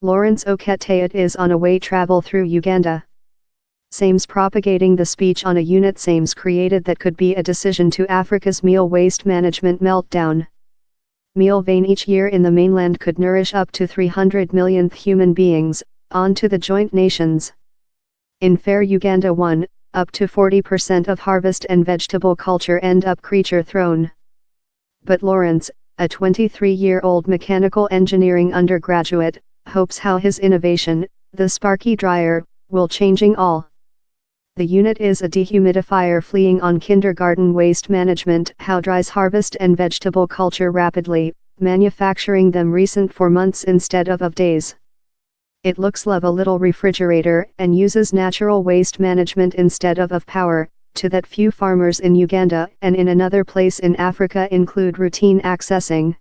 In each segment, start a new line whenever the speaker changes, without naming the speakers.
Lawrence Oketeat is on a way travel through Uganda. Sames propagating the speech on a unit Sames created that could be a decision to Africa's meal waste management meltdown. Meal vein each year in the mainland could nourish up to 300 millionth human beings, on to the joint nations. In fair Uganda 1, up to 40% of harvest and vegetable culture end up creature thrown. But Lawrence, a 23-year-old mechanical engineering undergraduate, hopes how his innovation, the Sparky dryer, will changing all. The unit is a dehumidifier fleeing on kindergarten waste management, how dries harvest and vegetable culture rapidly, manufacturing them recent for months instead of days. It looks like a little refrigerator and uses natural waste management instead of power, to that few farmers in Uganda and in another place in Africa include routine accessing.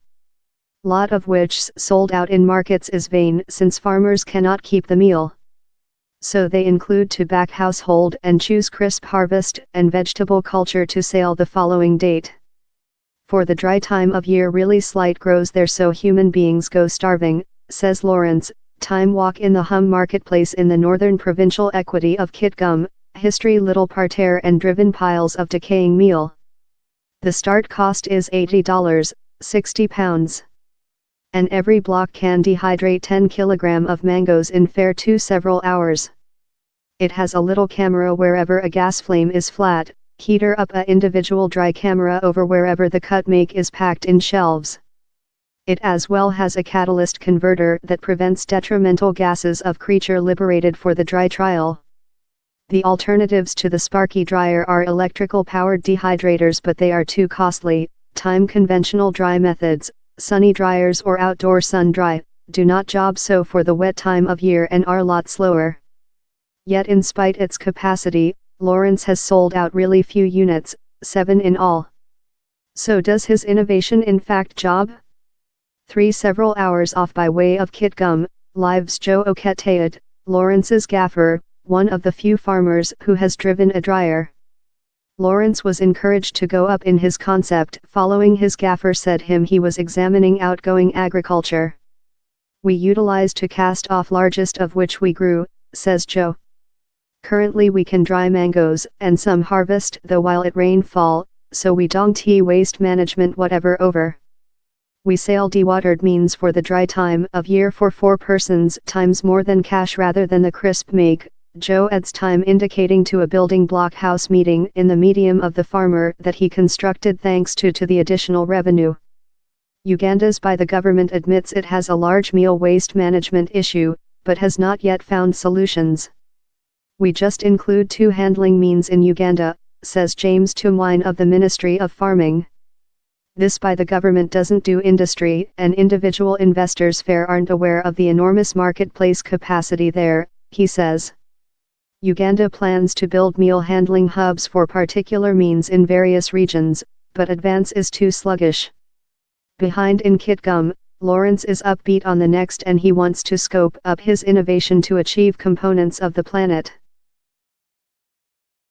Lot of which sold out in markets is vain since farmers cannot keep the meal. So they include to back household and choose crisp harvest and vegetable culture to sale the following date. For the dry time of year really slight grows there so human beings go starving, says Lawrence. Time walk in the Hum marketplace in the northern provincial equity of Kitgum, history little parterre and driven piles of decaying meal. The start cost is $80, £60. And every block can dehydrate 10 kg of mangoes in fair to several hours. It has a little camera wherever a gas flame is flat, heater up a individual dry camera over wherever the cut make is packed in shelves. It as well has a catalyst converter that prevents detrimental gases of creature liberated for the dry trial. The alternatives to the Sparky dryer are electrical powered dehydrators, but they are too costly. Time conventional dry methods, sunny dryers or outdoor sun dry, do not job so for the wet time of year and are lot slower. Yet in spite its capacity, Lawrence has sold out really few units, 7 in all. So does his innovation in fact job? 3 several hours off by way of Kitgum, lives Joe Oketeat, Lawrence's gaffer, one of the few farmers who has driven a dryer. Lawrence was encouraged to go up in his concept following his gaffer said he was examining outgoing agriculture. We utilized to cast off largest of which we grew, says Joe. Currently we can dry mangoes and some harvest though while it rain fall, so we don't waste management whatever over. We sell dewatered means for the dry time of year for 4 persons times more than cash rather than the crisp make. Joe adds time indicating to a building block house meeting in the medium of the farmer that he constructed thanks to the additional revenue. Uganda's by the government admits it has a large meal waste management issue, but has not yet found solutions. We just include 2 handling means in Uganda, says James Tumwine of the Ministry of Farming. This by the government doesn't do industry and individual investors fair aren't aware of the enormous marketplace capacity there, he says. Uganda plans to build meal handling hubs for particular means in various regions, but advance is too sluggish. Behind in Kitgum, Lawrence is upbeat on the next and he wants to scope up his innovation to achieve components of the planet.